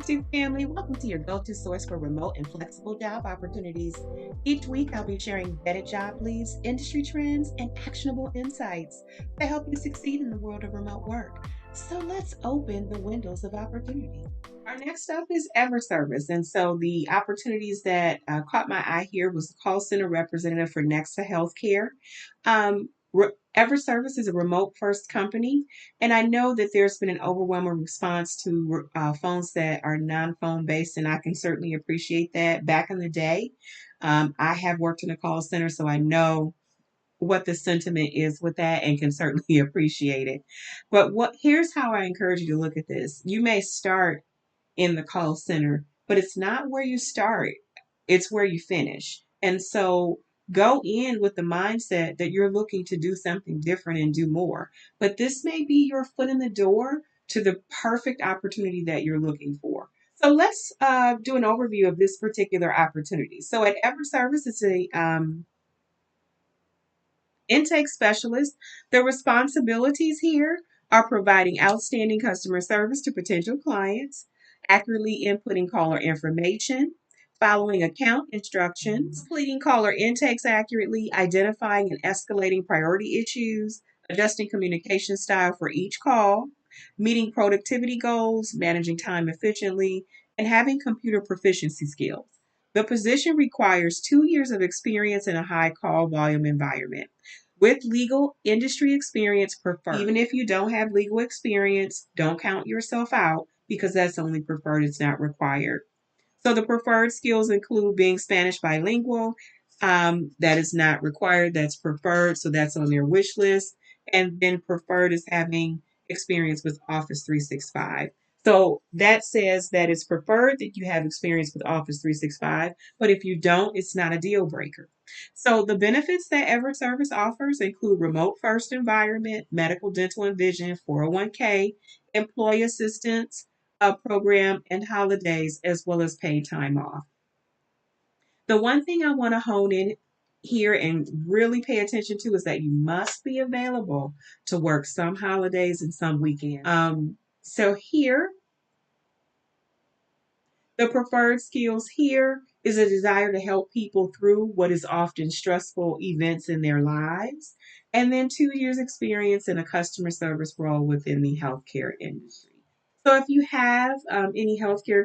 FLEXIFY2 family. Welcome to your go-to source for remote and flexible job opportunities. Each week, I'll be sharing vetted job leads, industry trends, and actionable insights to help you succeed in the world of remote work. So let's open the windows of opportunity. Our next up is EverService. And so the opportunities that caught my eye here was the call center representative for HCA Healthcare. EverService is a remote first company, and I know that there's been an overwhelming response to phones that are non-phone based, and I can certainly appreciate that. Back in the day, I have worked in a call center, so I know what the sentiment is with that and can certainly appreciate it. But here's how I encourage you to look at this. You may start in the call center, but it's not where you start, it's where you finish. And so go in with the mindset that you're looking to do something different and do more. But this may be your foot in the door to the perfect opportunity that you're looking for. So let's do an overview of this particular opportunity. So at EverService, it's a intake specialist. The responsibilities here are providing outstanding customer service to potential clients, accurately inputting caller information, following account instructions, completing caller intakes accurately, identifying and escalating priority issues, adjusting communication style for each call, meeting productivity goals, managing time efficiently, and having computer proficiency skills. The position requires 2 years of experience in a high call volume environment with legal industry experience preferred. Even if you don't have legal experience, don't count yourself out because that's only preferred, it's not required. So the preferred skills include being Spanish bilingual. That is not required, that's preferred, so that's on their wish list. And then preferred is having experience with Office 365. So that says that it's preferred that you have experience with Office 365, but if you don't, it's not a deal breaker. So the benefits that EverService offers include remote first environment, medical, dental, and vision, 401k, employee assistance program, and holidays, as well as paid time off. The one thing I want to hone in here and really pay attention to is that you must be available to work some holidays and some weekends. So here, the preferred skills here is a desire to help people through what is often stressful events in their lives, and then 2 years experience in a customer service role within the healthcare industry. So if you have any healthcare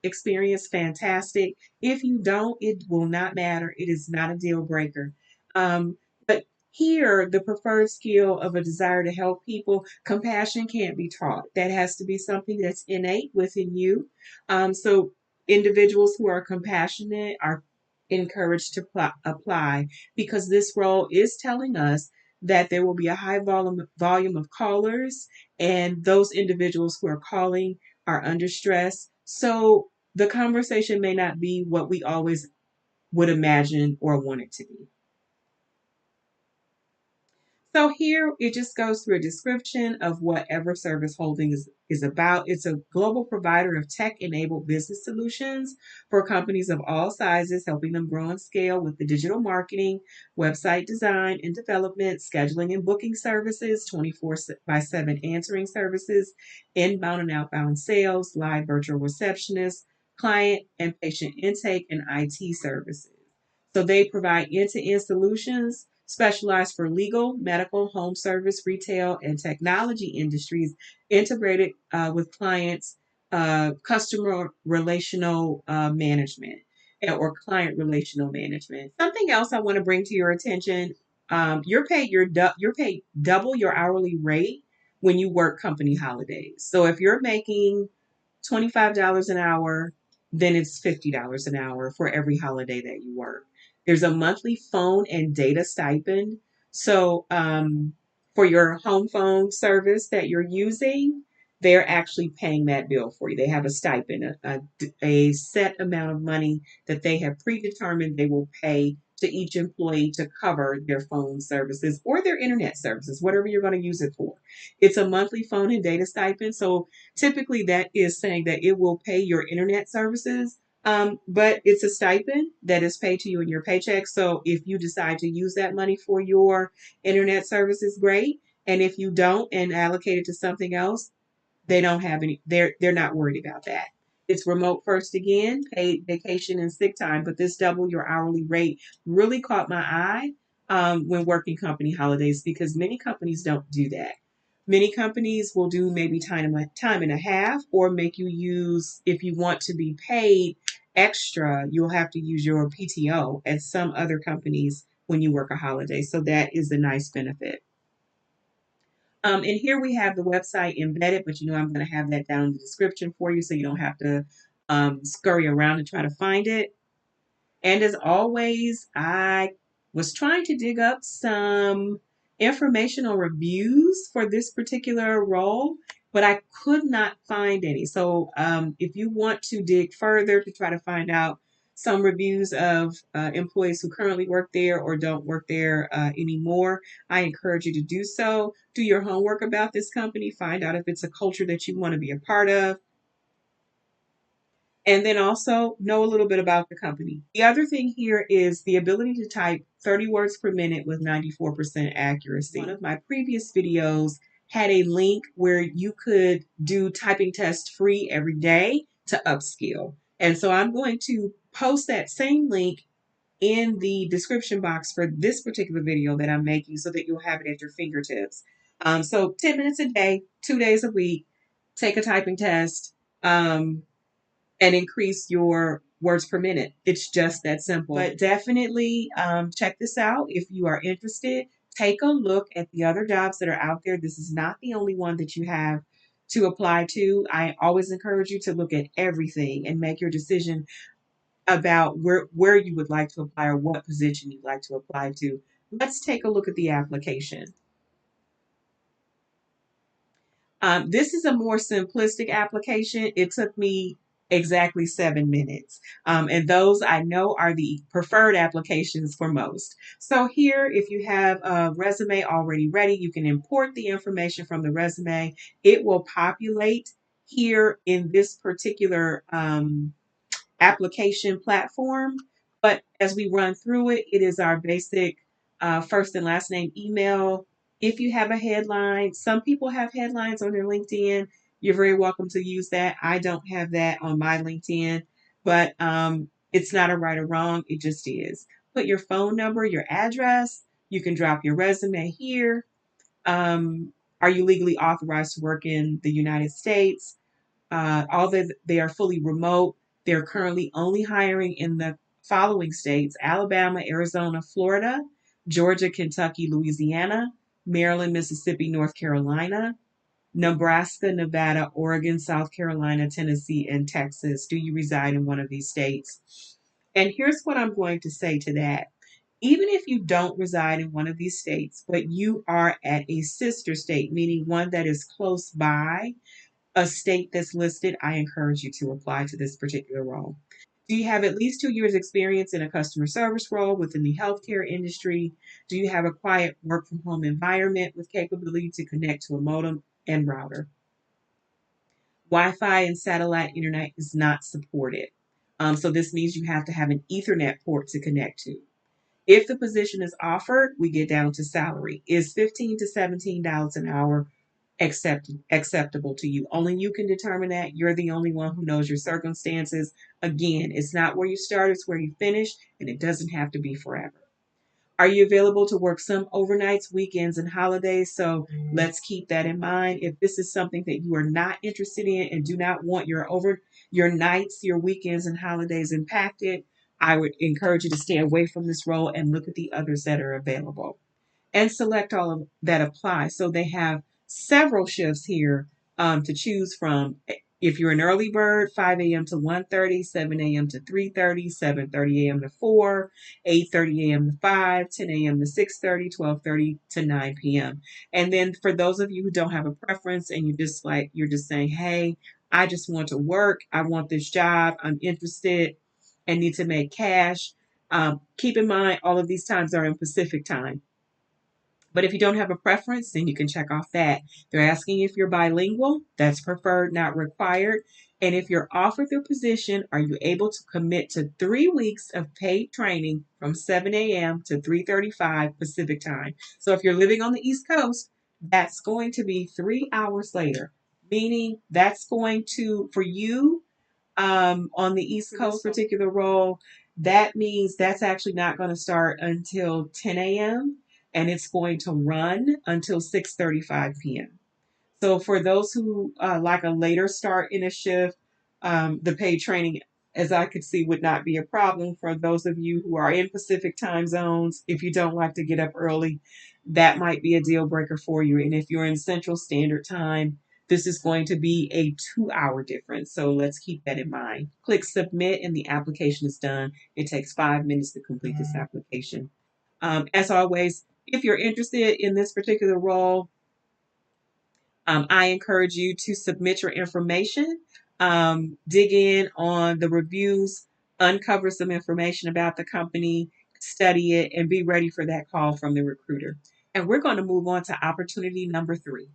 experience, fantastic. If you don't, it will not matter. It is not a deal breaker. But here, the preferred skill of a desire to help people, compassion can't be taught. That has to be something that's innate within you. So individuals who are compassionate are encouraged to apply because this role is telling us that there will be a high volume of callers, and those individuals who are calling are under stress. So the conversation may not be what we always would imagine or want it to be. So here it just goes through a description of what EverService Holdings is about. It's a global provider of tech-enabled business solutions for companies of all sizes, helping them grow and scale with the digital marketing, website design and development, scheduling and booking services, 24/7 answering services, inbound and outbound sales, live virtual receptionists, client and patient intake, and IT services. So they provide end-to-end solutions specialized for legal, medical, home service, retail, and technology industries, integrated with clients' customer relational management or client relational management. Something else I want to bring to your attention: you're paid double your hourly rate when you work company holidays. So if you're making $25 an hour, then it's $50 an hour for every holiday that you work. There's a monthly phone and data stipend. So for your home phone service that you're using, they're actually paying that bill for you. They have a stipend, a set amount of money that they have predetermined they will pay to each employee to cover their phone services or their internet services, whatever you're going to use it for. It's a monthly phone and data stipend. So typically that is saying that it will pay your internet services, but it's a stipend that is paid to you in your paycheck. So if you decide to use that money for your internet services, great. And if you don't and allocate it to something else, they don't have any, they're not worried about that. It's remote first again, paid vacation and sick time, but this double your hourly rate really caught my eye when working company holidays because many companies don't do that. Many companies will do maybe time and a half or make you use, if you want to be paid extra, you'll have to use your PTO at some other companies when you work a holiday. So that is a nice benefit. And here we have the website embedded, but I'm going to have that down in the description for you so you don't have to scurry around and try to find it. And as always, I was trying to dig up some informational reviews for this particular role, but I could not find any. So if you want to dig further to try to find out some reviews of employees who currently work there or don't work there anymore, I encourage you to do so. Do your homework about this company, find out if it's a culture that you want to be a part of, and then also know a little bit about the company. The other thing here is the ability to type 30 words per minute with 94% accuracy. One of my previous videos had a link where you could do typing tests free every day to upskill. And so I'm going to post that same link in the description box for this particular video that I'm making so that you'll have it at your fingertips. So 10 minutes a day, 2 days a week, take a typing test. And increase your words per minute. It's just that simple. But definitely check this out if you are interested. Take a look at the other jobs that are out there. This is not the only one that you have to apply to. I always encourage you to look at everything and make your decision about where you would like to apply or what position you'd like to apply to. Let's take a look at the application. This is a more simplistic application. It took me exactly 7 minutes. And those I know are the preferred applications for most. So here, if you have a resume already ready, you can import the information from the resume. It will populate here in this particular application platform. But as we run through it, it is our basic first and last name email. If you have a headline, some people have headlines on their LinkedIn. You're very welcome to use that. I don't have that on my LinkedIn, but it's not a right or wrong. It just is. Put your phone number, your address. You can drop your resume here. Are you legally authorized to work in the United States? Although they are fully remote, they're currently only hiring in the following states: Alabama, Arizona, Florida, Georgia, Kentucky, Louisiana, Maryland, Mississippi, North Carolina, Nebraska, Nevada, Oregon, South Carolina, Tennessee, and Texas. Do you reside in one of these states? And here's what I'm going to say to that. Even if you don't reside in one of these states, but you are at a sister state, meaning one that is close by, a state that's listed, I encourage you to apply to this particular role. Do you have at least 2 years experience in a customer service role within the healthcare industry? Do you have a quiet work from home environment with capability to connect to a modem and router? Wi-Fi and satellite internet is not supported. So this means you have to have an Ethernet port to connect to. If the position is offered, we get down to salary. Is $15 to $17 an hour acceptable to you? Only you can determine that. You're the only one who knows your circumstances. Again, it's not where you start, it's where you finish, and it doesn't have to be forever. Are you available to work some overnights, weekends, and holidays? So let's keep that in mind. If this is something that you are not interested in and do not want your nights, your weekends, and holidays impacted, I would encourage you to stay away from this role and look at the others that are available and select all of that apply. So they have several shifts here to choose from. If you're an early bird, 5 a.m. to 1:30, 7 a.m. to 3:30, 7:30 a.m. to 4, 8:30 a.m. to 5, 10 a.m. to 6:30, 12:30 to 9 p.m. And then for those of you who don't have a preference and you're just saying, hey, I just want to work, I want this job, I'm interested and need to make cash. Keep in mind, all of these times are in Pacific time. But if you don't have a preference, then you can check off that. They're asking if you're bilingual. That's preferred, not required. And if you're offered the position, are you able to commit to 3 weeks of paid training from 7 a.m. to 3:35 Pacific time? So if you're living on the East Coast, that's going to be 3 hours later, meaning that's going to, for you, on the East Coast particular role, that means that's actually not going to start until 10 a.m. and it's going to run until 6:35 p.m. So for those who like a later start in a shift, the paid training, as I could see, would not be a problem. For those of you who are in Pacific time zones, if you don't like to get up early, that might be a deal breaker for you. And if you're in Central Standard Time, this is going to be a 2 hour difference. So let's keep that in mind. Click submit and the application is done. It takes 5 minutes to complete this application. As always, if you're interested in this particular role, I encourage you to submit your information, dig in on the reviews, uncover some information about the company, study it, and be ready for that call from the recruiter. And we're going to move on to opportunity number 3.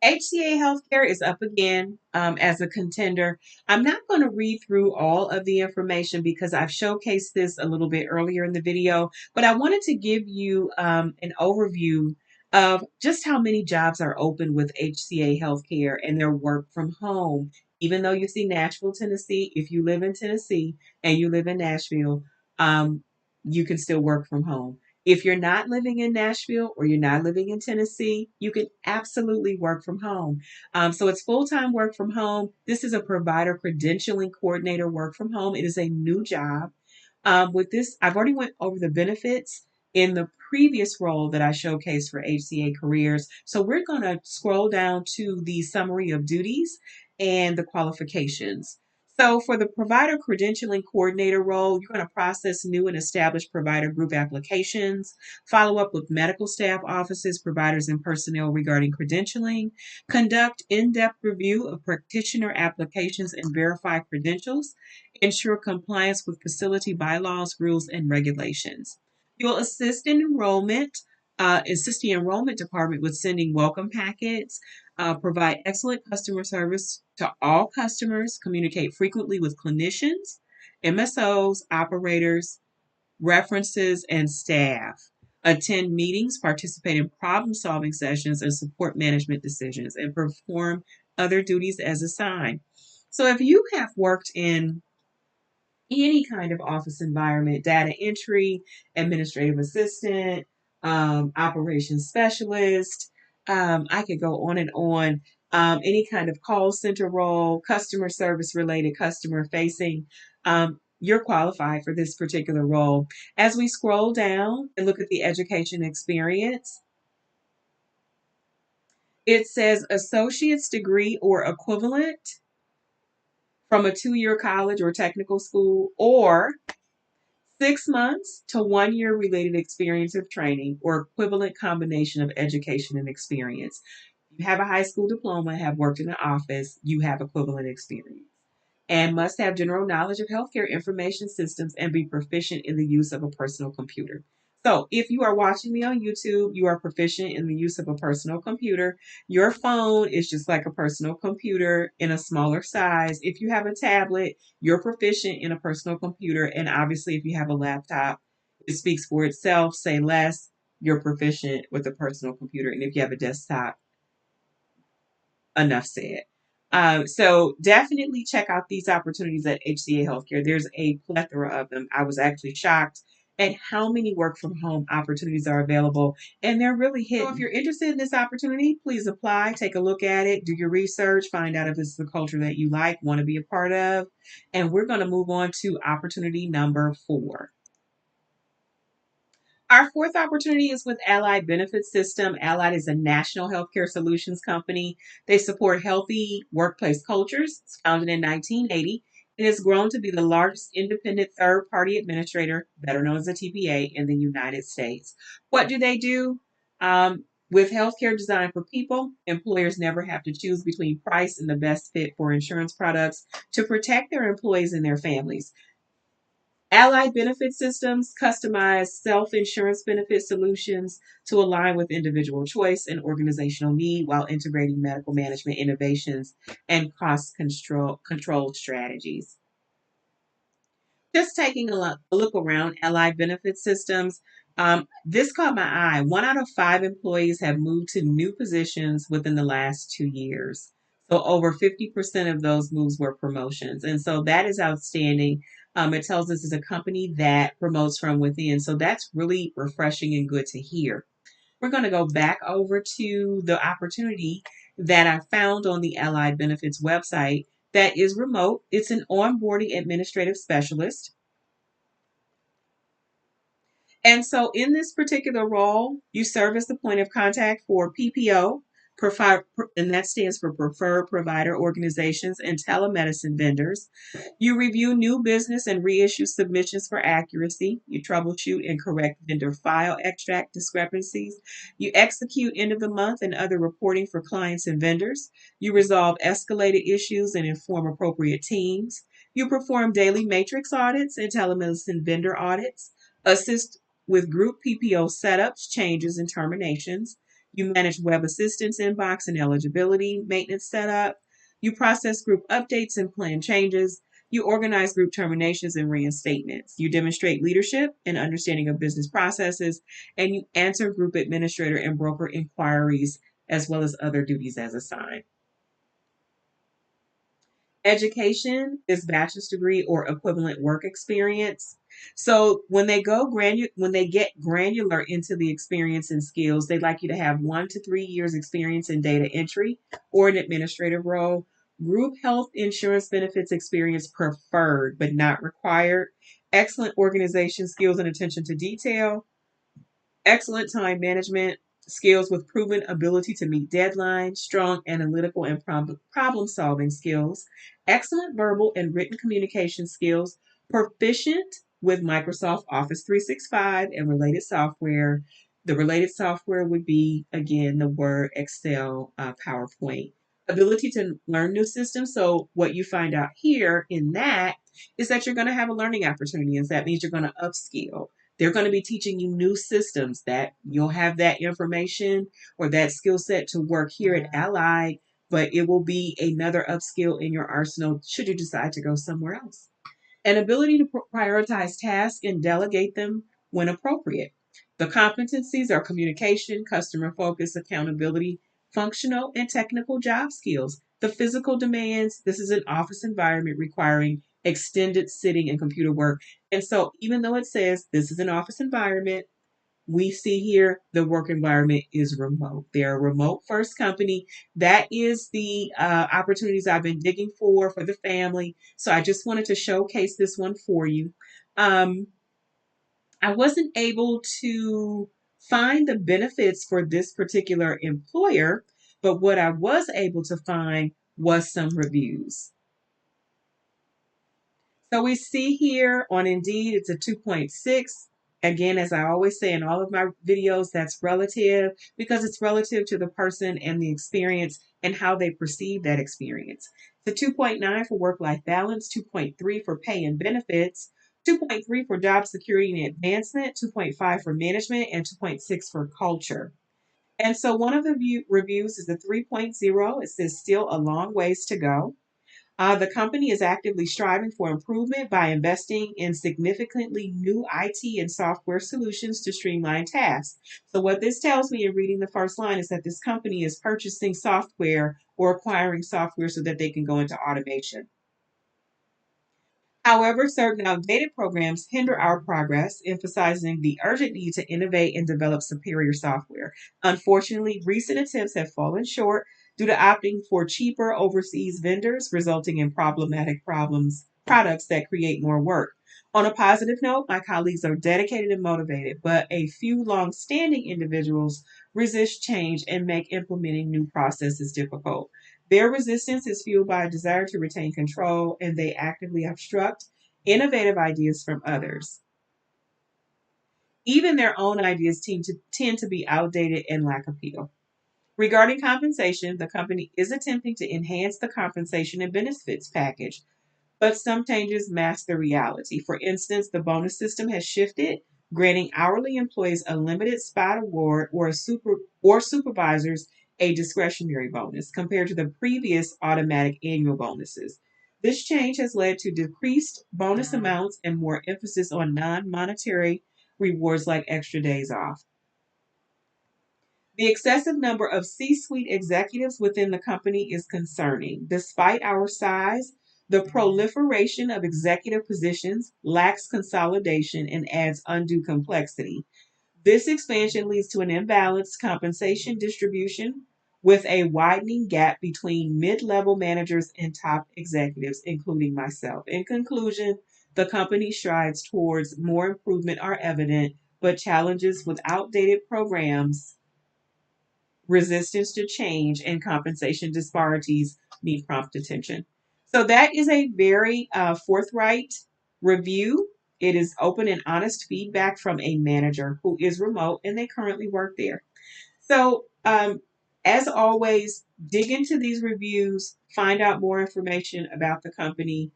HCA Healthcare is up again as a contender. I'm not going to read through all of the information because I've showcased this a little bit earlier in the video, but I wanted to give you an overview of just how many jobs are open with HCA Healthcare and their work from home. Even though you see Nashville, Tennessee, if you live in Tennessee and you live in Nashville, you can still work from home. If you're not living in Nashville or you're not living in Tennessee, you can absolutely work from home. So it's full-time work from home. This is a provider credentialing coordinator work from home. It is a new job. With this, I've already went over the benefits in the previous role that I showcased for HCA Careers. So we're going to scroll down to the summary of duties and the qualifications. So for the provider credentialing coordinator role, you're going to process new and established provider group applications, follow up with medical staff offices, providers, and personnel regarding credentialing, conduct in-depth review of practitioner applications and verify credentials, ensure compliance with facility bylaws, rules, and regulations. You'll assist the enrollment department with sending welcome packets, provide excellent customer service to all customers, communicate frequently with clinicians, MSOs, operators, references, and staff, attend meetings, participate in problem solving sessions, and support management decisions, and perform other duties as assigned. So if you have worked in any kind of office environment, data entry, administrative assistant, operations specialist. I could go on and on. Any kind of call center role, customer service related, customer facing. You're qualified for this particular role. As we scroll down and look at the education experience, it says associate's degree or equivalent from a 2-year college or technical school, or 6 months to 1 year related experience of training or equivalent combination of education and experience. If you have a high school diploma, have worked in an office, you have equivalent experience. And must have general knowledge of healthcare information systems and be proficient in the use of a personal computer. So if you are watching me on YouTube, you are proficient in the use of a personal computer. Your phone is just like a personal computer in a smaller size. If you have a tablet, you're proficient in a personal computer. And obviously, if you have a laptop, it speaks for itself. Say less, you're proficient with a personal computer. And if you have a desktop, enough said. So definitely check out these opportunities at HCA Healthcare. There's a plethora of them. I was actually shocked at how many work from home opportunities are available, and they're really hidden. So if you're interested in this opportunity, please apply, take a look at it, do your research, find out if it's the culture that you like, want to be a part of. And we're going to move on to opportunity number 4. Our fourth opportunity is with Allied Benefit System. Allied is a national healthcare solutions company. They support healthy workplace cultures. It's founded in 1980 and has grown to be the largest independent third-party administrator, better known as a TPA, in the United States. What do they do? With healthcare designed for people, employers never have to choose between price and the best fit for insurance products to protect their employees and their families. Allied benefit systems customize self-insurance benefit solutions to align with individual choice and organizational need while integrating medical management innovations and cost control strategies. Just taking a look around Allied benefit systems, this caught my eye. 1 out of 5 employees have moved to new positions within the last 2 years. So over 50% of those moves were promotions. And so that is outstanding. It tells us it's a company that promotes from within. So that's really refreshing and good to hear. We're going to go back over to the opportunity that I found on the Allied Benefits website that is remote. It's an onboarding administrative specialist. And so, in this particular role, you serve as the point of contact for PPO, and that stands for Preferred Provider Organizations and telemedicine vendors. You review new business and reissue submissions for accuracy. You troubleshoot and correct vendor file extract discrepancies. You execute end of the month and other reporting for clients and vendors. You resolve escalated issues and inform appropriate teams. You perform daily matrix audits and telemedicine vendor audits, assist with group PPO setups, changes, and terminations. You manage web assistance inbox and eligibility maintenance setup. You process group updates and plan changes. You organize group terminations and reinstatements. You demonstrate leadership and understanding of business processes, and you answer group administrator and broker inquiries as well as other duties as assigned. Education is bachelor's degree or equivalent work experience. So when they get granular into the experience and skills, they like you to have 1 to 3 years experience in data entry or an administrative role. Group health insurance benefits experience preferred but not required. Excellent organization skills and attention to detail. Excellent time management skills with proven ability to meet deadlines, strong analytical and problem solving skills, excellent verbal and written communication skills, proficient with Microsoft Office 365 and related software. The related software would be, again, the Word, Excel, PowerPoint. Ability to learn new systems. So, what you find out here in that is that you're going to have a learning opportunity, and that means you're going to upskill. They're going to be teaching you new systems that you'll have that information or that skill set to work here at Allied, but it will be another upskill in your arsenal should you decide to go somewhere else. An ability to prioritize tasks and delegate them when appropriate. The competencies are communication, customer focus, accountability, functional and technical job skills. The physical demands, this is an office environment requiring extended sitting and computer work. And so, even though it says this is an office environment, we see here the work environment is remote. They're a remote first company. That is the opportunities I've been digging for the family. So I just wanted to showcase this one for you. Um, I wasn't able to find the benefits for this particular employer, but what I was able to find was some reviews. So we see here on Indeed, it's a 2.6. Again, as I always say in all of my videos, that's relative because it's relative to the person and the experience and how they perceive that experience. It's a 2.9 for work-life balance, 2.3 for pay and benefits, 2.3 for job security and advancement, 2.5 for management, and 2.6 for culture. And so one of the reviews is a 3.0. It says still a long ways to go. The company is actively striving for improvement by investing in significantly new IT and software solutions to streamline tasks. So, what this tells me in reading the first line is that this company is purchasing software or acquiring software so that they can go into automation. However, certain outdated programs hinder our progress, emphasizing the urgent need to innovate and develop superior software. Unfortunately, recent attempts have fallen short due to opting for cheaper overseas vendors, resulting in problematic products that create more work. On a positive note, my colleagues are dedicated and motivated, but a few long-standing individuals resist change and make implementing new processes difficult. Their resistance is fueled by a desire to retain control, and they actively obstruct innovative ideas from others. Even their own ideas tend to be outdated and lack appeal. Regarding compensation, the company is attempting to enhance the compensation and benefits package, but some changes mask the reality. For instance, the bonus system has shifted, granting hourly employees a limited spot award or supervisors a discretionary bonus compared to the previous automatic annual bonuses. This change has led to decreased bonus amounts and more emphasis on non-monetary rewards like extra days off. The excessive number of C-suite executives within the company is concerning. Despite our size, the proliferation of executive positions lacks consolidation and adds undue complexity. This expansion leads to an imbalanced compensation distribution with a widening gap between mid level managers and top executives, including myself. In conclusion, the company's strides towards more improvement are evident, but challenges with outdated programs, resistance to change, and compensation disparities need prompt attention. So, that is a very forthright review. It is open and honest feedback from a manager who is remote and they currently work there. So, as always, dig into these reviews, find out more information about the company,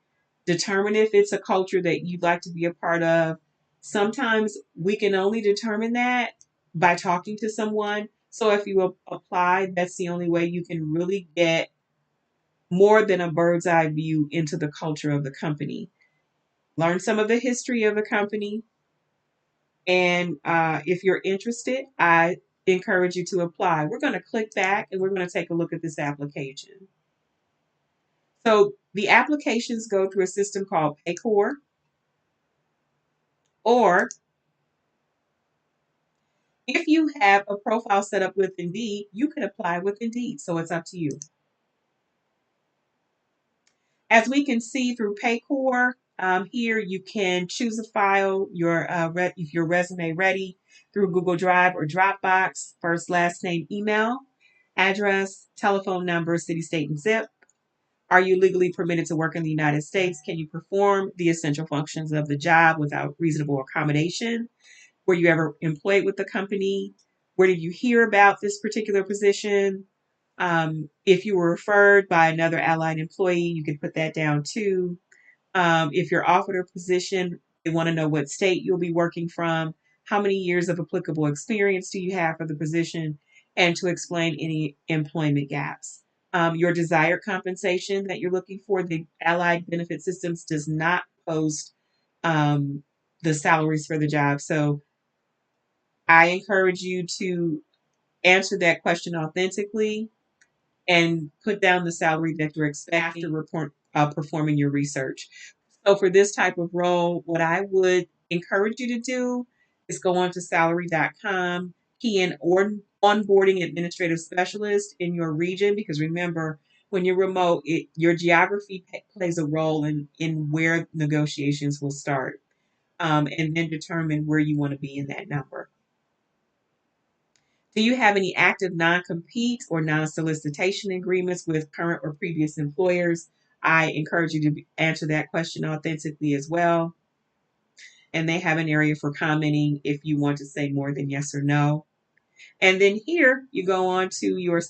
determine if it's a culture that you'd like to be a part of. Sometimes we can only determine that by talking to someone. So, if you apply, that's the only way you can really get more than a bird's eye view into the culture of the company. Learn some of the history of the company, and if you're interested, I encourage you to apply. We're going to click back and we're going to take a look at this application. So the applications go through a system called Paycor, or if you have a profile set up with Indeed, you can apply with Indeed. So it's up to you. As we can see through Paycor, here you can choose a file, if your resume ready through Google Drive or Dropbox, first, last name, email, address, telephone number, city, state, and zip. Are you legally permitted to work in the United States? Can you perform the essential functions of the job without reasonable accommodation? Were you ever employed with the company? Where did you hear about this particular position? If you were referred by another allied employee, you could put that down too. If you're offered a position, they want to know what state you'll be working from, how many years of applicable experience do you have for the position, and to explain any employment gaps. Your desired compensation that you're looking for, the Allied Benefit Systems does not post um, the salaries for the job. So I encourage you to answer that question authentically and put down the salary that you're expecting after performing your research. So for this type of role, what I would encourage you to do is go on to salary.com, key in onboarding administrative specialist in your region, because remember, when you're remote, your geography plays a role in where negotiations will start, and then determine where you want to be in that number. Do you have any active non-compete or non-solicitation agreements with current or previous employers? I encourage you to answer that question authentically as well. And they have an area for commenting if you want to say more than yes or no. And then here you go on to your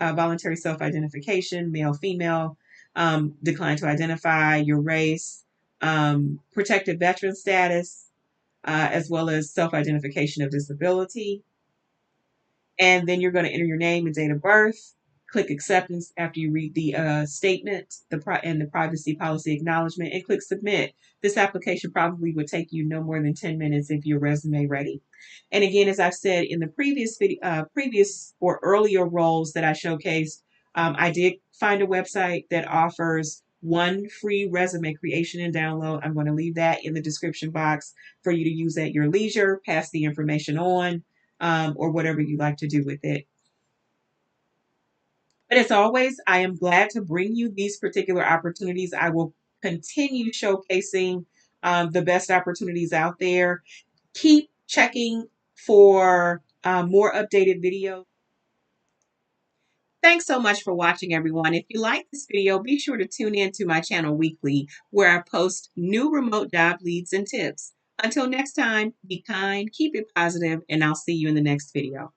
voluntary self-identification, male, female, decline to identify, your race, protected veteran status, as well as self-identification of disability. And then you're going to enter your name and date of birth. Click acceptance after you read the statement and the privacy policy acknowledgement, and click submit. This application probably would take you no more than 10 minutes if your resume ready. And again, as I've said in the previous video, previous or earlier roles that I showcased, I did find a website that offers one free resume creation and download. I'm going to leave that in the description box for you to use at your leisure, pass the information on, or whatever you like to do with it. But as always, I am glad to bring you these particular opportunities. I will continue showcasing the best opportunities out there. Keep checking for more updated videos. Thanks so much for watching, everyone. If you like this video, be sure to tune in to my channel weekly, where I post new remote job leads and tips. Until next time, be kind, keep it positive, and I'll see you in the next video.